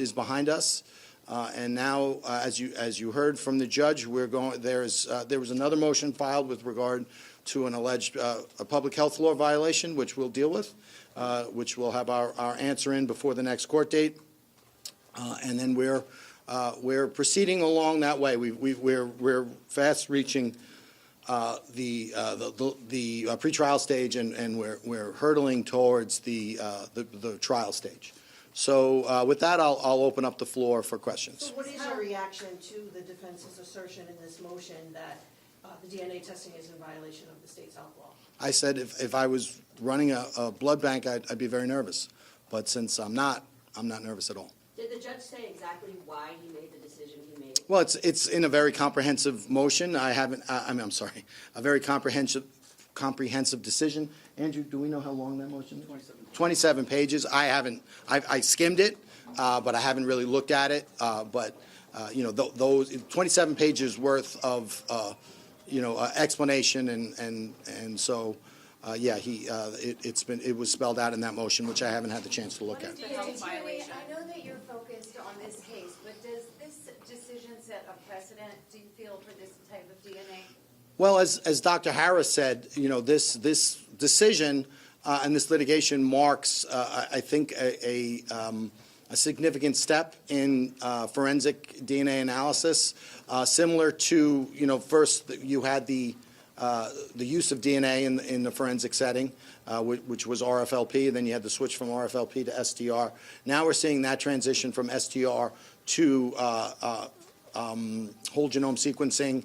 is behind us. And now, as you heard from the judge, there was another motion filed with regard to an alleged a public health law violation, which we'll deal with, which we'll have our answer in before the next court date. And then we're proceeding along that way. We're fast reaching the pretrial stage, and we're hurtling towards the trial stage. So with that, I'll open up the floor for questions. So what is your reaction to the defense's assertion in this motion that the DNA testing is in violation of the state's health law? I said if I was running a blood bank, I'd be very nervous. But since I'm not nervous at all. Did the judge say exactly why he made the decision he made? Well, it's in a very comprehensive motion. I'm sorry, a very comprehensive decision. Andrew, do we know how long that motion is? 27 pages. I skimmed it, but I haven't really looked at it. But those 27 pages worth of explanation, and so it was spelled out in that motion, which I haven't had the chance to look at. I know that you're focused on this case, but does this decision set a precedent, do you feel, for this type of DNA? Well, as Dr. Harris said, this decision and this litigation marks, I think, a significant step in forensic DNA analysis, similar to, first you had the use of DNA in the forensic setting, which was RFLP, and then you had the switch from RFLP to STR. Now we're seeing that transition from STR to whole genome sequencing,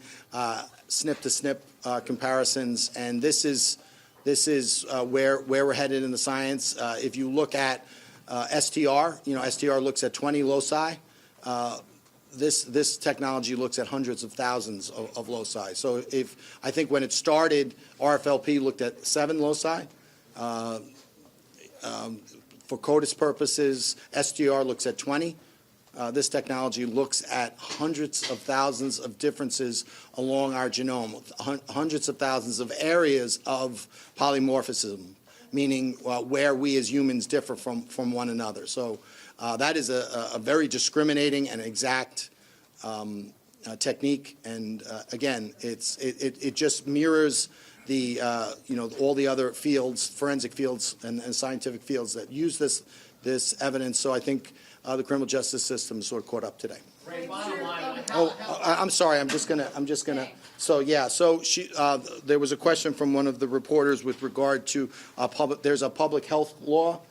SNP to SNP comparisons, and this is where we're headed in the science. If you look at STR, STR looks at 20 loci. This technology looks at hundreds of thousands of loci. So I think when it started, RFLP looked at 7 loci. For CODIS purposes, STR looks at 20. This technology looks at hundreds of thousands of differences along our genome, hundreds of thousands of areas of polymorphism, meaning where we as humans differ from one another. So that is a very discriminating and exact technique, and again, it just mirrors the all the other fields, forensic fields and scientific fields that use this evidence. So I think the criminal justice system is sort of caught up today. Ray, bottom line, I'm sorry. I'm just gonna. So yeah. So there was a question from one of the reporters with regard to there's a public health law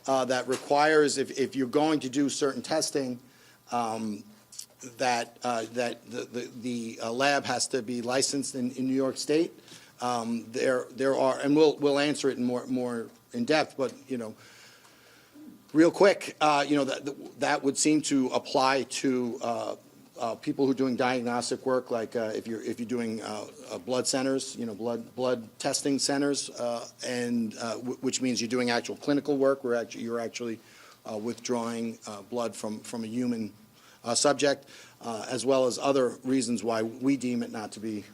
that requires if you're going to do certain testing, that the lab has to be licensed in New York State. There are, and we'll answer it in more in depth, but real quick, that would seem to apply to people who are doing diagnostic work, like if you're doing blood centers, blood testing centers, and which means you're doing actual clinical work, where you're actually withdrawing blood from a human subject, as well as other reasons why we deem it not to be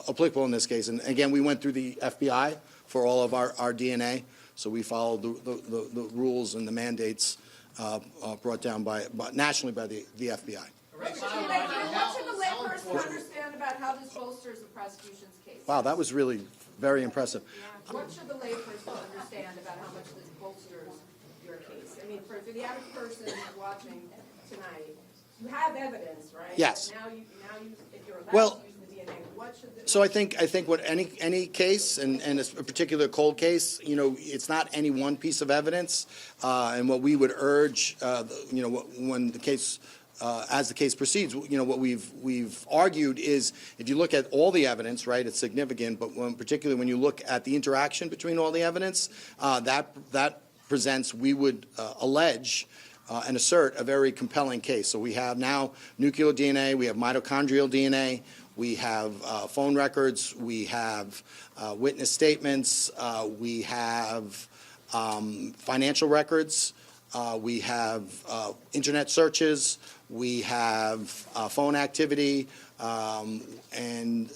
applicable in this case. And again, we went through the FBI for all of our DNA. So we followed the rules and the mandates brought down nationally by the FBI. What should the layperson understand about how this bolsters the prosecution's case? Wow, that was really very impressive. What should the layperson understand about how much this bolsters your case? I mean, for the average person watching tonight, you have evidence, right? Yes. Now you, if you're allowed to use the DNA, what should the... So I think what any case, and a particular cold case, it's not any one piece of evidence, and what we would urge, when the case, as the case proceeds, what we've argued is, if you look at all the evidence, right, it's significant, but particularly when you look at the interaction between all the evidence, that presents, we would allege and assert a very compelling case. So we have now nuclear DNA, we have mitochondrial DNA, we have phone records, we have witness statements, we have financial records, we have internet searches, we have phone activity, and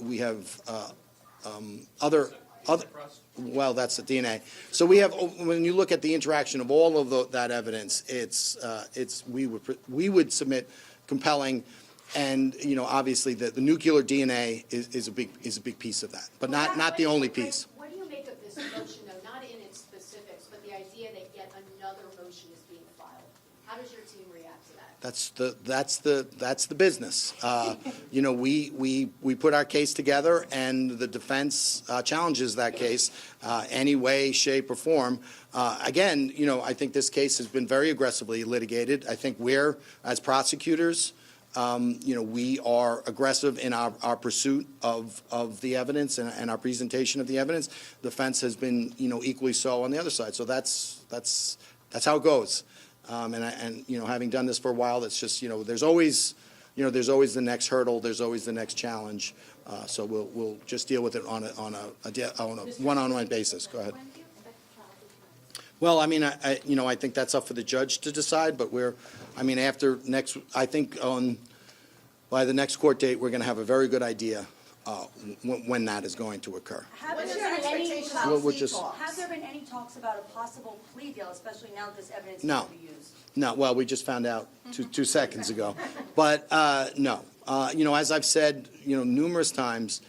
we have other Other, well, that's the DNA. So we have, when you look at the interaction of all of that evidence, we would submit compelling, and, obviously the nuclear DNA is a big piece of that, but not the only piece. What do you make of this motion, though, not in its specifics, but the idea that yet another motion is being filed? How does your team react to that? That's the business. We put our case together, and the defense challenges that case any way, shape, or form. Again, I think this case has been very aggressively litigated. I think we're, as prosecutors, we are aggressive in our pursuit of the evidence and our presentation of the evidence. The defense has been, equally so on the other side. So that's how it goes. Having done this for a while, that's just, there's always the next hurdle, there's always the next challenge. So we'll just deal with it on a one-on-one basis. Go ahead. When do you expect the trial to commence? Well, I think that's up for the judge to decide, but by the next court date, we're going to have a very good idea when that is going to occur. Have What's there your been any expectation talks- of Well, we're plea just- talks? Have there been any talks about a possible plea deal, especially now that this evidence No. can be used? No, well, we just found out two seconds ago. But, no. As I've said, numerous times,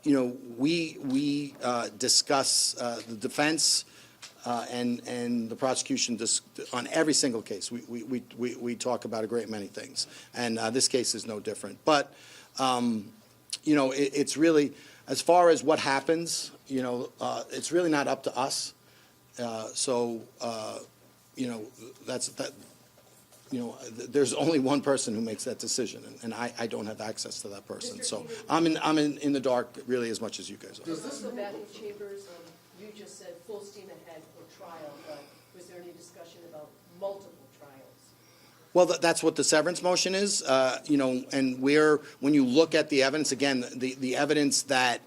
we discuss the defense and the prosecution on every single case. We talk about a great many things. And this case is no different. But, it's really, as far as what happens, it's really not up to us. There's only one person who makes that decision, and I don't have access to that person. So I'm in the dark really as much as you guys are. Does this back in chambers, you just said full steam ahead for trial, but was there any discussion about multiple trials? Well, that's what the severance motion is, and when you look at the evidence, again, the evidence that,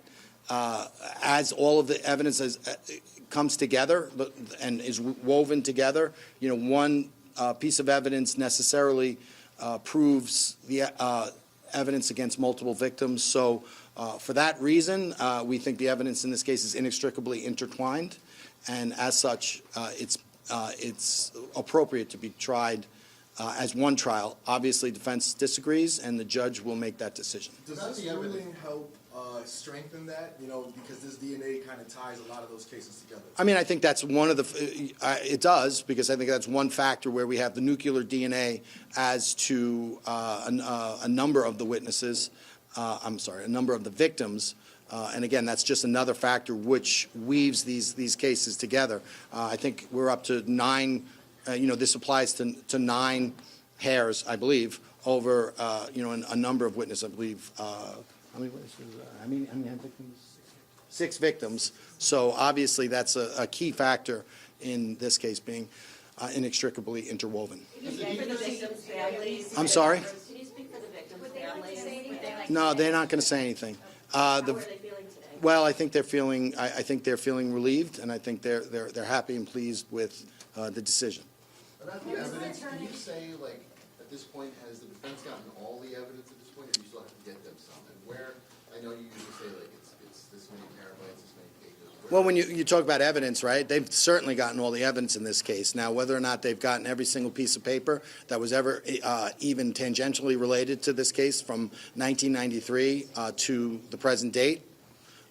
as all of the evidence comes together and is woven together, one piece of evidence necessarily proves the evidence against multiple victims. So for that reason, we think the evidence in this case is inextricably intertwined, and as such, it's appropriate to be tried as one trial. Obviously, defense disagrees, and the judge will make that decision. Does this ruling help strengthen that? Because this DNA kind of ties a lot of those cases together. I think that's one of the, it does, because I think that's one factor where we have the nuclear DNA as to a number of the witnesses, a number of the victims. And again, that's just another factor which weaves these cases together. I think we're up to 9, this applies to 9 hairs, I believe, over, a number of witnesses, I believe. How many witnesses? How many victims? 6 victims. So obviously, that's a key factor in this case being inextricably interwoven. Can you speak for the victims' families? I'm sorry? Can you speak for the victims' Would they like to families? say anything? Would they like to No, say they're not going to say anything. How are they feeling today? Well, I think they're feeling. I think they're feeling relieved, and I think they're happy and pleased with the decision. About the evidence, can you say, at this point, has the defense gotten all the evidence at this point, or do you still have to get them some? And where, I know you usually say, it's this many terabytes, this many pages. Well, when you talk about evidence, right, they've certainly gotten all the evidence in this case. Now, whether or not they've gotten every single piece of paper that was ever even tangentially related to this case from 1993 to the present date,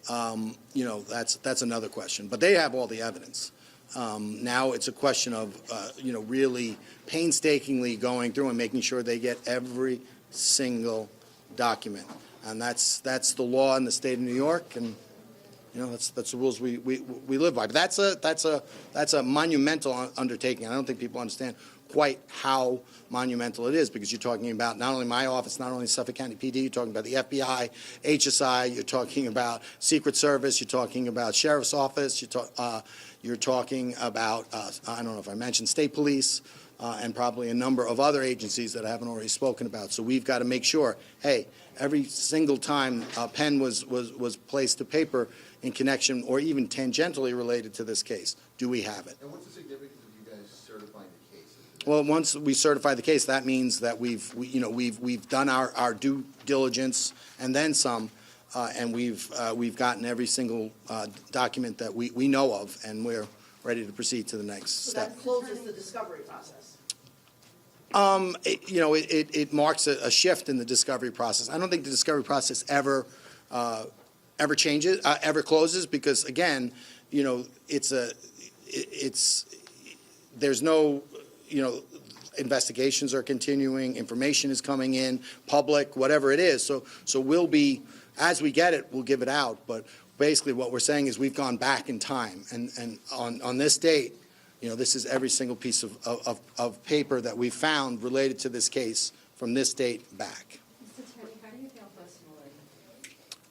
that's another question. But they have all the evidence. Now it's a question of, really painstakingly going through and making sure they get every single document. And that's the law in the state of New York, and, that's the rules we live by. But that's a monumental undertaking. I don't think people understand quite how monumental it is, because you're talking about not only my office, not only Suffolk County PD, you're talking about the FBI, HSI, you're talking about Secret Service, you're talking about Sheriff's Office, you're talking about, I don't know if I mentioned, State Police, and probably a number of other agencies that I haven't already spoken about. So we've got to make sure, hey, every single time a pen was placed to paper in connection or even tangentially related to this case, do we have it? And what's the significance of you guys certifying the case? Well, once we certify the case, that means that we've done our due diligence and then some and we've gotten every single document that we know of, and we're ready to proceed to the next So step. that closes the discovery process. It marks a shift in the discovery process. I don't think the discovery process ever changes, ever closes, because again, there's no, investigations are continuing, information is coming in, public, whatever it is. So we'll be, as we get it, we'll give it out. But basically what we're saying is we've gone back in time, and on this date, this is every single piece of paper that we found related to this case from this date back. Mr. Attorney, how do you feel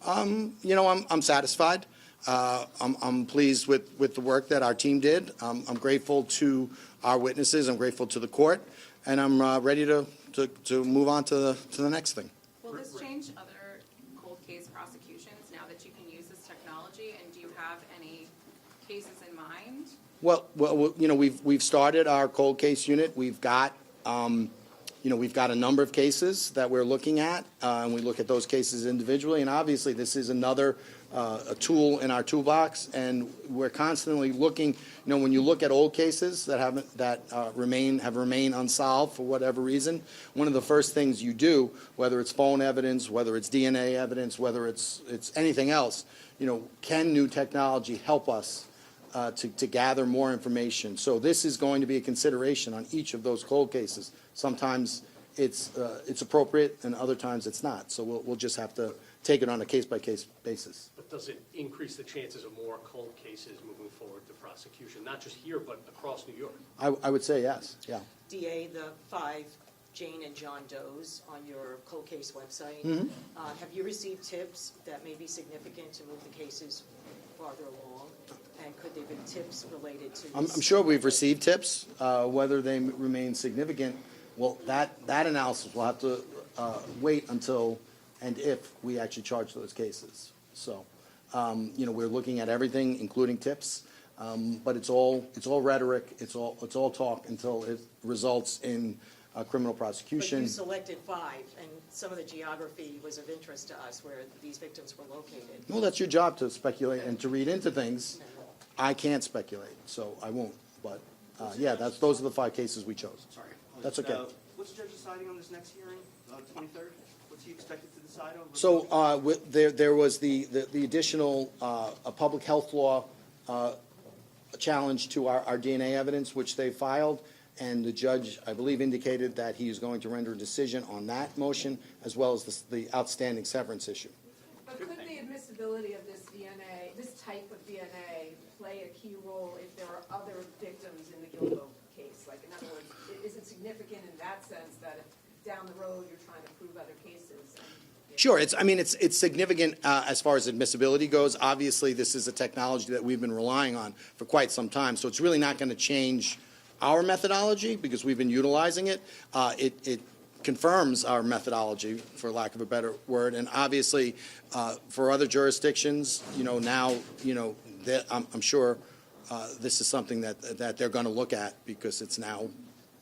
personally? I'm satisfied. I'm pleased with the work that our team did. I'm grateful to our witnesses. I'm grateful to the court, and I'm ready to move on to the next thing. Will this change other cold case prosecutions now that you can use this technology? And do you have any cases in mind? Well, we've started our cold case unit. We've got we've got a number of cases that we're looking at, and we look at those cases individually. And obviously, this is another a tool in our toolbox, and we're constantly looking. When you look at old cases that have remained unsolved for whatever reason, one of the first things you do, whether it's phone evidence, whether it's DNA evidence, whether it's anything else, can new technology help us to gather more information? So this is going to be a consideration on each of those cold cases. Sometimes it's appropriate, and other times it's not. So we'll just have to take it on a case-by-case basis. But does it increase the chances of more cold cases moving forward to prosecution, not just here, but across New York? I would say yes, yeah. DA, the 5 Jane and John Does on your cold case website, have you received tips that may be significant to move the cases farther along? And could there be tips related to this? I'm sure we've received tips. Whether they remain significant, well, that analysis will have to wait until and if we actually charge those cases. So, we're looking at everything, including tips, but it's all rhetoric. It's all talk until it results in criminal prosecution. But you selected 5, and some of the geography was of interest to us where these victims were located. Well, that's your job to speculate and to read into things. I can't speculate, so I won't. But yeah, those are the 5 cases we chose. Sorry. That's okay. What's the judge deciding on this next hearing, 23rd? What's he expected to decide on? So there was the additional a public health law challenge to our DNA evidence, which they filed, and the judge, I believe, indicated that he is going to render a decision on that motion, as well as the outstanding severance issue. But could the admissibility of this DNA, this type of DNA, play a key role if there are other victims in the Gilgo case? Like, in other words, is it significant in that sense that if down the road you're trying to prove other cases? Sure. It's significant as far as admissibility goes. Obviously, this is a technology that we've been relying on for quite some time, so it's really not going to change our methodology because we've been utilizing it. It confirms our methodology, for lack of a better word, and obviously for other jurisdictions, now, I'm sure this is something that they're going to look at because it's now,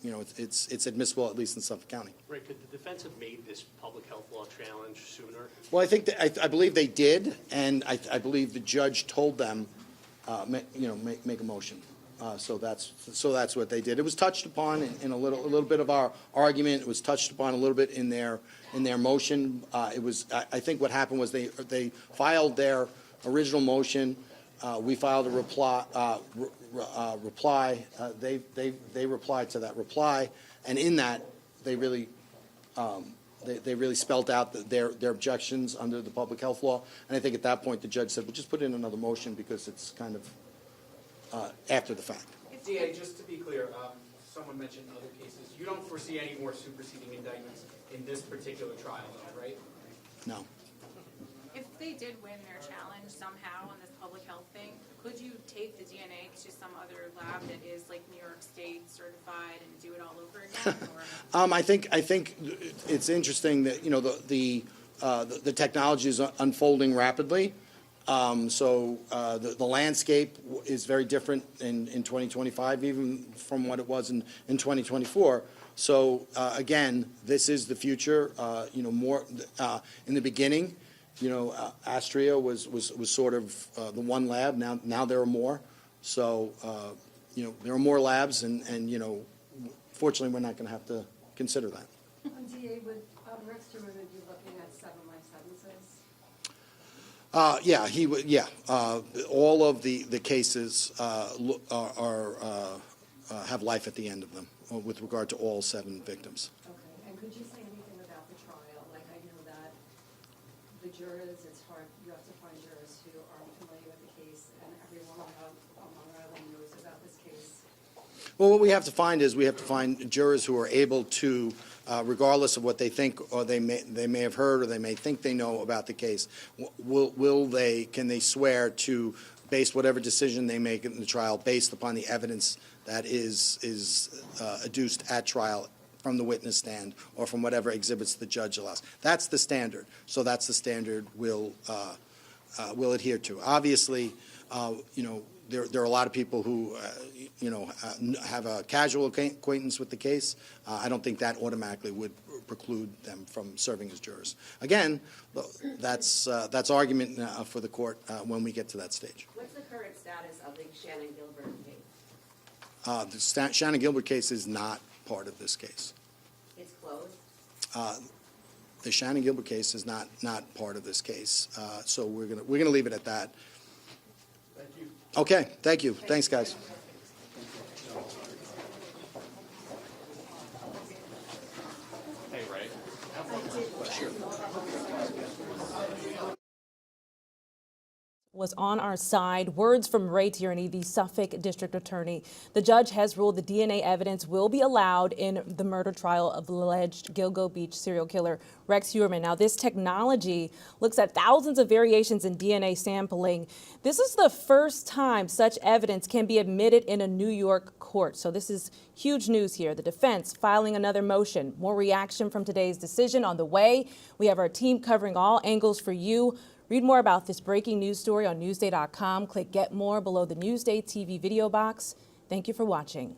it's admissible, at least in Suffolk County. Right, could the defense have made this public health law challenge sooner? Well, I think I believe they did, and I believe the judge told them, make a motion. So that's what they did. It was touched upon in a little bit of our argument. It was touched upon a little bit in their motion. I think what happened was they filed their original motion. We filed a reply. They replied to that reply, and in that they really spelled out their objections under the public health law. And I think at that point the judge said, "Well, just put in another motion because it's kind of after the fact." DA, just to be clear, someone mentioned other cases. You don't foresee any more superseding indictments in this particular trial, though, right? No. If they did win their challenge somehow on this public health thing, could you take the DNA to some other lab that is like New York State certified and do it all over again? Or? I think it's interesting that the technology is unfolding rapidly. So the landscape is very different in 2025, even from what it was in 2024. So again, this is the future. More in the beginning, Astrea was sort of the one lab. Now there are more. So, there are more labs, and fortunately, we're not going to have to consider that. DA, would Rex Heuermann be looking at 7 life sentences? Yeah, he would. Yeah, all of the cases have life at the end of them, with regard to all 7 victims. Okay, and could you say anything about the trial? Like, I know that the jurors, it's hard, you have to find jurors who are familiar with the case, and everyone on Long Island knows about this case. Well, what we have to find is we have to find jurors who are able to, regardless of what they think or they may have heard or they may think they know about the case, can they swear to base whatever decision they make in the trial based upon the evidence that is adduced at trial from the witness stand or from whatever exhibits the judge allows. That's the standard. So that's the standard we'll adhere to. Obviously, there are a lot of people who, have a casual acquaintance with the case. I don't think that automatically would preclude them from serving as jurors. Again, that's argument for the court when we get to that stage. What's the current status of the Shannon Gilbert case? The Shannon Gilbert case is not part of this case. It's closed? The Shannon Gilbert case is not part of this case. So we're gonna leave it at that. Thank you. Okay, thank you. Thanks, guys. Hey, Ray. Was on our side. Words from Ray Tierney, the Suffolk District Attorney. The judge has ruled the DNA evidence will be allowed in the murder trial of the alleged Gilgo Beach serial killer Rex Heuermann. Now, this technology looks at thousands of variations in DNA sampling. This is the first time such evidence can be admitted in a New York court. So this is huge news here. The defense filing another motion. More reaction from today's decision on the way. We have our team covering all angles for you. Read more about this breaking news story on Newsday.com. Click Get More below the Newsday TV video box. Thank you for watching.